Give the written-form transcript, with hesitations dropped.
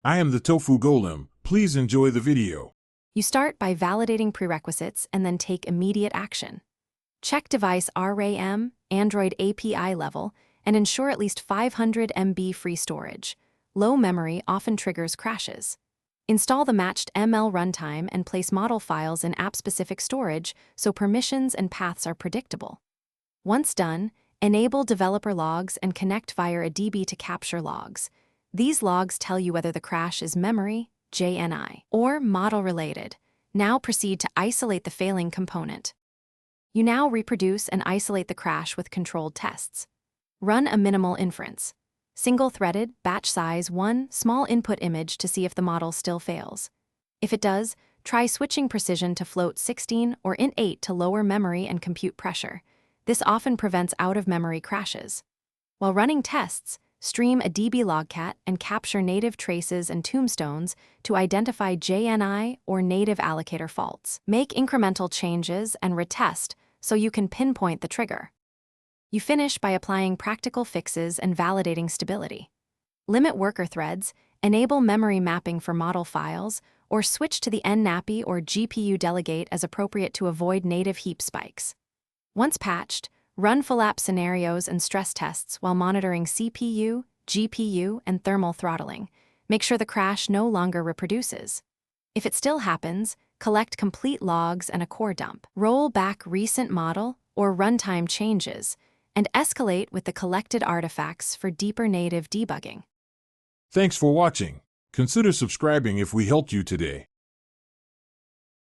I am the Tofu Golem. Please enjoy the video. You start by validating prerequisites and then take immediate action. Check device RAM, Android API level, and ensure at least 500 MB free storage. Low memory often triggers crashes. Install the matched ML runtime and place model files in app-specific storage so permissions and paths are predictable. Once done, enable developer logs and connect via a DB to capture logs. These logs tell you whether the crash is memory, JNI, or model-related. Now proceed to isolate the failing component. You now reproduce and isolate the crash with controlled tests. Run a minimal inference. Single-threaded, batch size 1, small input image to see if the model still fails. If it does, try switching precision to float 16 or int8 to lower memory and compute pressure. This often prevents out-of-memory crashes. While running tests, stream a DB logcat and capture native traces and tombstones to identify JNI or native allocator faults. Make incremental changes and retest so you can pinpoint the trigger. You finish by applying practical fixes and validating stability. Limit worker threads, enable memory mapping for model files, or switch to the nnappy or GPU delegate as appropriate to avoid native heap spikes. Once patched, run full app scenarios and stress tests while monitoring CPU, GPU, and thermal throttling. Make sure the crash no longer reproduces. If it still happens, collect complete logs and a core dump. Roll back recent model or runtime changes, and escalate with the collected artifacts for deeper native debugging. Thanks for watching. Consider subscribing if we helped you today.